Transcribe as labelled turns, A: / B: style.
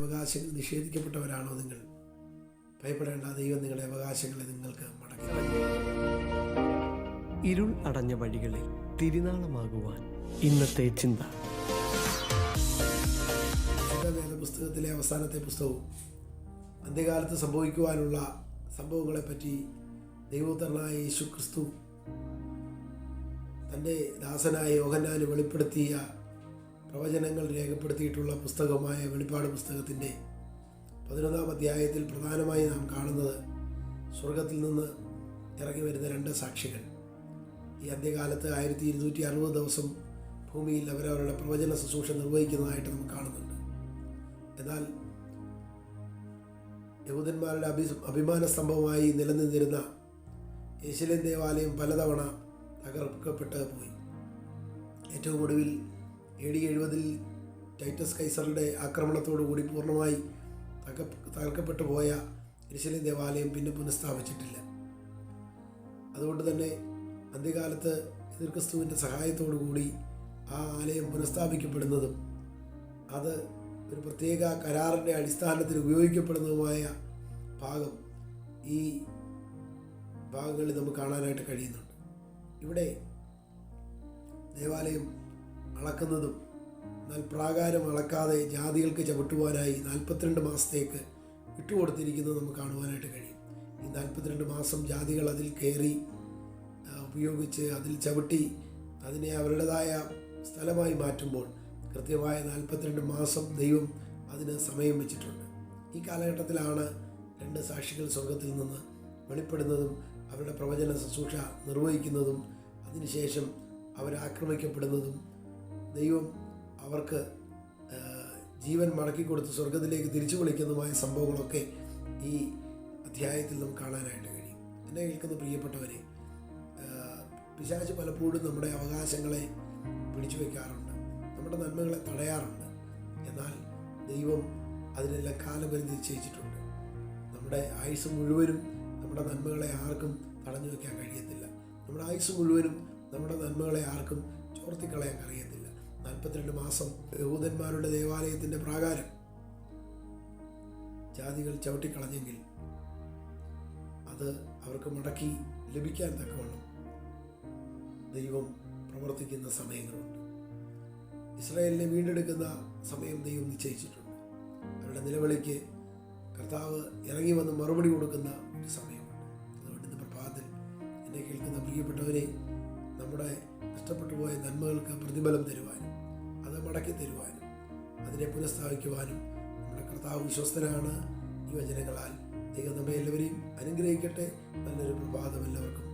A: അവകാശങ്ങൾ നിഷേധിക്കപ്പെട്ടവരാണോ നിങ്ങൾ? ഭയപ്പെടേണ്ട, ദൈവം നിങ്ങളുടെ അവകാശങ്ങളെ നിങ്ങൾക്ക് മടക്കി.
B: ഇരുൾ അടഞ്ഞ വഴികളിൽ തിരുനാളമാകുവാൻ ഇന്നത്തെ ചിന്ത.
A: വേദപുസ്തകത്തിലെ അവസാനത്തെ പുസ്തകവും അന്ത്യകാലത്ത് സംഭവിക്കുവാനുള്ള സംഭവങ്ങളെപ്പറ്റി ദൈവപുത്രനായ യേശു ക്രിസ്തു തൻ്റെ ദാസനായ യോഹന്നാന് വെളിപ്പെടുത്തിയ പ്രവചനങ്ങൾ രേഖപ്പെടുത്തിയിട്ടുള്ള പുസ്തകമായ വെളിപ്പാട് പുസ്തകത്തിൻ്റെ 11-ാം അധ്യായത്തിൽ പ്രധാനമായി നാം കാണുന്നത് സ്വർഗത്തിൽ നിന്ന് ഇറങ്ങി വരുന്ന 2 സാക്ഷികൾ. ഈ അന്ത്യകാലത്ത് 1260 ദിവസം ഭൂമിയിൽ അവരവരുടെ പ്രവചന ശുശ്രൂഷ നിർവഹിക്കുന്നതായിട്ട് നമുക്ക് കാണുന്നുണ്ട്. എന്നാൽ യഹൂദന്മാരുടെ അഭിമാന സ്തംഭമായി നിലനിന്നിരുന്ന യെരുശലേം ദേവാലയം പലതവണ തകർക്കപ്പെട്ട് പോയി. ഏറ്റവും ഒടുവിൽ AD 70 ടൈറ്റസ് കൈസറുടെ ആക്രമണത്തോടുകൂടി പൂർണ്ണമായി തകർക്കപ്പെട്ടു പോയ യെരുശലേം ദേവാലയം പിന്നെ പുനഃസ്ഥാപിച്ചിട്ടില്ല. അതുകൊണ്ട് തന്നെ അന്ത്യകാലത്ത് ക്രിസ്തുവിൻ്റെ സഹായത്തോടുകൂടി ആ ആലയം പുനഃസ്ഥാപിക്കപ്പെടുന്നതും അത് ഒരു പ്രത്യേക കരാറിൻ്റെ അടിസ്ഥാനത്തിൽ ഉപയോഗിക്കപ്പെടുന്നതുമായ ഭാഗം ഈ ഭാഗങ്ങളിൽ നമുക്ക് കാണാനായിട്ട് കഴിയുന്നുണ്ട്. ഇവിടെ ദേവാലയം അളക്കുന്നതും എന്നാൽ പ്രാകാരം അളക്കാതെ ജാതികൾക്ക് ചവിട്ടുവാനായി 42 മാസത്തേക്ക് വിട്ടുകൊടുത്തിരിക്കുന്നത് നമുക്ക് കാണുവാനായിട്ട് കഴിയും. ഈ 42 മാസം ജാതികൾ അതിൽ കയറി ഉപയോഗിച്ച് അതിൽ ചവിട്ടി അതിനെ അവരുടേതായ സ്ഥലമായി മാറ്റുമ്പോൾ കൃത്യമായ 42 മാസം ദൈവം അതിന് സമയം വെച്ചിട്ടുണ്ട്. ഈ കാലഘട്ടത്തിലാണ് 2 സാക്ഷികൾ സ്വർഗത്തിൽ നിന്ന് വെളിപ്പെടുന്നതും അവരുടെ പ്രവചന ശുശ്രൂഷ നിർവഹിക്കുന്നതും അതിനുശേഷം അവരാക്രമിക്കപ്പെടുന്നതും ദൈവം അവർക്ക് ജീവൻ മടക്കിക്കൊടുത്ത് സ്വർഗത്തിലേക്ക് തിരിച്ചു വിളിക്കുന്നതുമായ സംഭവങ്ങളൊക്കെ ഈ അധ്യായത്തിൽ നമുക്ക് കാണാനായിട്ട് കഴിയും. എന്നെ കേൾക്കുന്ന പ്രിയപ്പെട്ടവരെ, പിശാച് പലപ്പോഴും നമ്മുടെ അവകാശങ്ങളെ പിടിച്ചു വയ്ക്കാറുണ്ട്, നമ്മുടെ നന്മകളെ തടയാറുണ്ട്. എന്നാൽ ദൈവം അതിനെല്ലാം കാലപരിധി നിശ്ചയിച്ചിട്ടുണ്ട്. നമ്മുടെ ആയുസ് മുഴുവനും നമ്മുടെ നന്മകളെ ആർക്കും തടഞ്ഞു വയ്ക്കാൻ കഴിയത്തില്ല. നമ്മുടെ ആയുസ് മുഴുവനും നമ്മുടെ നന്മകളെ ആർക്കും ചോർത്തിക്കളയാൻ കഴിയത്തില്ല. 42 മാസം യഹൂദന്മാരുടെ ദേവാലയത്തിൻ്റെ പ്രാകാരം ജാതികൾ ചവിട്ടിക്കളഞ്ഞെങ്കിൽ അത് അവർക്ക് മടക്കി ലഭിക്കാൻ തക്കവണ്ണം ദൈവം പ്രവർത്തിക്കുന്ന സമയങ്ങളുണ്ട്. ഇസ്രായേലിനെ വീണ്ടെടുക്കുന്ന സമയം ദൈവം നിശ്ചയിച്ചിട്ടുണ്ട്. അവരുടെ നിലവിളിക്ക് കർത്താവ് ഇറങ്ങി വന്ന് മറുപടി കൊടുക്കുന്ന ഒരു സമയമുണ്ട്. അതുകൊണ്ട് ഇന്ന് പ്രഭാതത്തിൽ എന്നെ കേൾക്കുന്ന പ്രിയപ്പെട്ടവരെ, നമ്മുടെ നഷ്ടപ്പെട്ടു പോയ നന്മകൾക്ക് പ്രതിഫലം തരുവാനും അത് മടക്കി തരുവാനും അതിനെ പുനഃസ്ഥാപിക്കുവാനും നമ്മുടെ കർത്താവ് വിശ്വസ്തനാണ്. ഈ വചനങ്ങളാൽ ദൈവം നമ്മെ എല്ലാവരെയും അനുഗ്രഹിക്കട്ടെ. നല്ലൊരു പ്രഭാതം എല്ലാവർക്കും.